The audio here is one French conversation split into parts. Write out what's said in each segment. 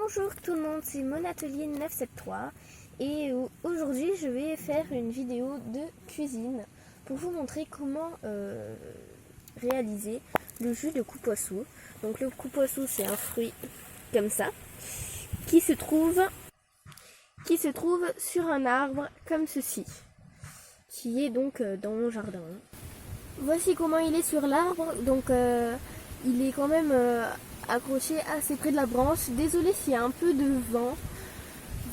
Bonjour tout le monde, c'est mon atelier 973 et aujourd'hui je vais faire une vidéo de cuisine pour vous montrer comment réaliser le jus de coupoissou. Donc le coupoissou, c'est un fruit comme ça qui se trouve sur un arbre comme ceci, qui est donc dans mon jardin. Voici comment il est sur l'arbre. Donc il est quand même accroché assez près de la branche. Désolée s'il y a un peu de vent.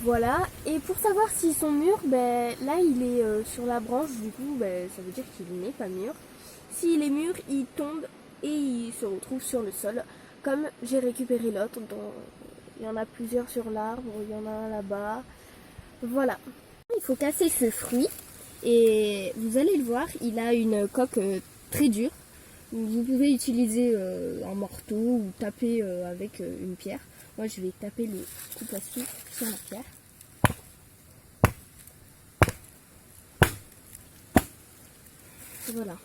Voilà. Et pour savoir s'ils sont mûrs, là il est sur la branche. Du coup, ça veut dire qu'il n'est pas mûr. S'il est mûr, il tombe et il se retrouve sur le sol. Comme j'ai récupéré l'autre. Il y en a plusieurs sur l'arbre. Il y en a un là-bas. Voilà. Il faut casser ce fruit. Et vous allez le voir, il a une coque très dure. Vous pouvez utiliser un marteau ou taper avec une pierre. Moi, je vais taper le coupoissou sur la pierre. Voilà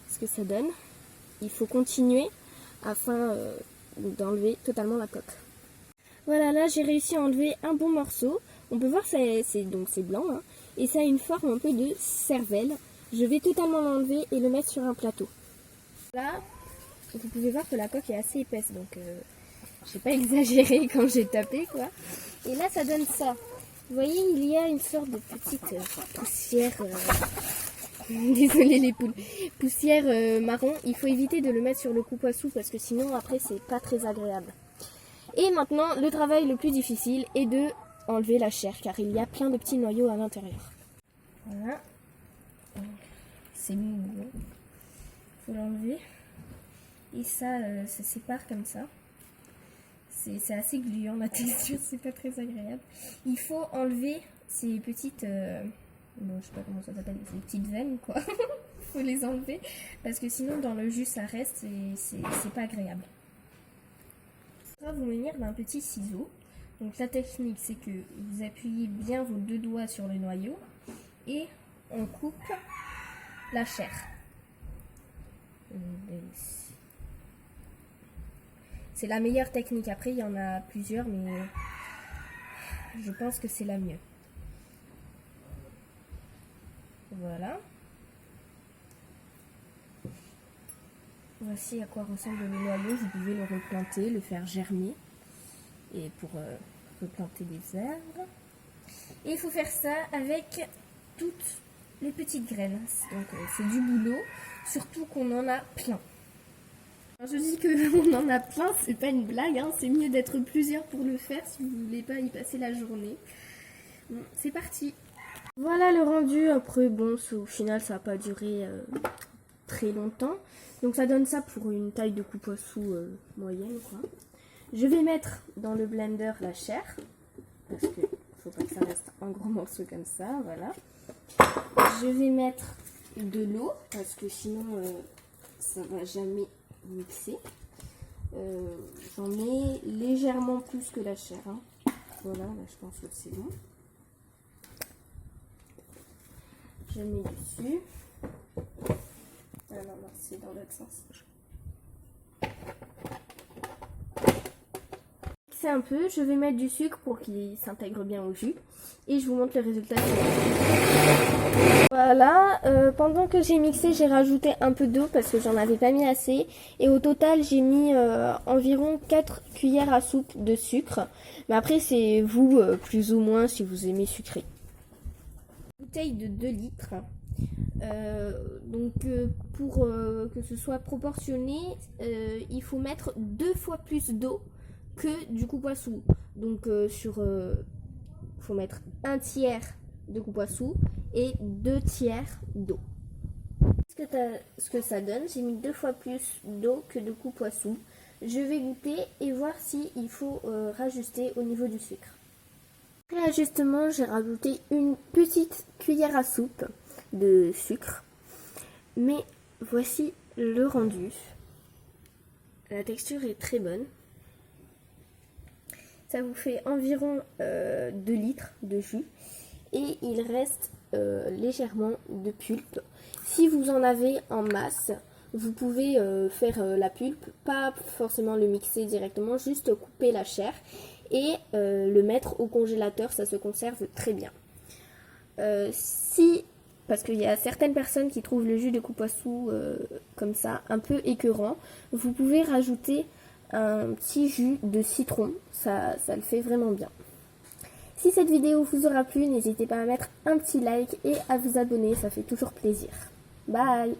ce que ça donne. Il faut continuer afin d'enlever totalement la coque. Voilà, là j'ai réussi à enlever un bon morceau. On peut voir c'est blanc, hein, et ça a une forme un peu de cervelle. Je vais totalement l'enlever et le mettre sur un plateau. Là, vous pouvez voir que la coque est assez épaisse, donc j'ai pas exagéré quand j'ai tapé, quoi. Et là, ça donne ça. Vous voyez, il y a une sorte de petite poussière. Désolée les poules. Poussière marron. Il faut éviter de le mettre sur le coupoissou parce que sinon après c'est pas très agréable. Et maintenant, le travail le plus difficile est de enlever la chair car il y a plein de petits noyaux à l'intérieur. Voilà. C'est mou. Faut l'enlever. Et ça se sépare comme ça. C'est assez gluant la texture, c'est pas très agréable. Il faut enlever ces petites... bon, je sais pas comment ça s'appelle, ces petites veines quoi. Faut les enlever parce que sinon dans le jus ça reste et c'est pas agréable. Ça va vous munir d'un petit ciseau. Donc la technique c'est que vous appuyez bien vos deux doigts sur le noyau et on coupe la chair. C'est la meilleure technique. Après il y en a plusieurs mais je pense que c'est la mieux. Voilà. Voici à quoi ressemble le noyau. Vous pouvez le replanter, le faire germer. Et pour replanter des herbes. Et il faut faire ça avec toutes les petites graines. Donc c'est du boulot. Surtout qu'on en a plein. Alors, je dis qu'on en a plein, c'est pas une blague. Hein. C'est mieux d'être plusieurs pour le faire si vous voulez pas y passer la journée. Bon, c'est parti. Voilà le rendu. Après, bon, au final, ça n'a pas duré très longtemps. Donc, ça donne ça pour une taille de coupoissou moyenne, quoi. Je vais mettre dans le blender la chair. Parce qu'il ne faut pas que ça reste un gros morceau comme ça. Voilà. Je vais mettre de l'eau. Parce que sinon, ça ne va jamais mixer. J'en mets légèrement plus que la chair. Hein. Voilà, là, je pense que c'est bon. Je mets dessus. Ah non, c'est dans l'autre sens. C'est un peu, je vais mettre du sucre pour qu'il s'intègre bien au jus. Et je vous montre le résultat. Voilà, pendant que j'ai mixé, j'ai rajouté un peu d'eau parce que j'en avais pas mis assez. Et au total, j'ai mis environ 4 cuillères à soupe de sucre. Mais après, c'est vous, plus ou moins, si vous aimez sucré. Bouteille de 2 litres. Pour que ce soit proportionné, il faut mettre 2 fois plus d'eau que du coupoissou. Donc faut mettre 1 tiers de coupoissou et 2 tiers d'eau. Ce que ça donne, j'ai mis 2 fois plus d'eau que de coupoissou. Je vais goûter et voir s'il faut rajuster au niveau du sucre. Après l'ajustement, j'ai rajouté une petite cuillère à soupe de sucre. Mais voici le rendu. La texture est très bonne. Ça vous fait environ 2 litres de jus. Et il reste légèrement de pulpe. Si vous en avez en masse, vous pouvez faire la pulpe, pas forcément le mixer directement, juste couper la chair et le mettre au congélateur, ça se conserve très bien. Parce qu'il y a certaines personnes qui trouvent le jus de coupe-poissou comme ça un peu écœurant, vous pouvez rajouter un petit jus de citron, ça le fait vraiment bien. Si cette vidéo vous aura plu, n'hésitez pas à mettre un petit like et à vous abonner, ça fait toujours plaisir. Bye!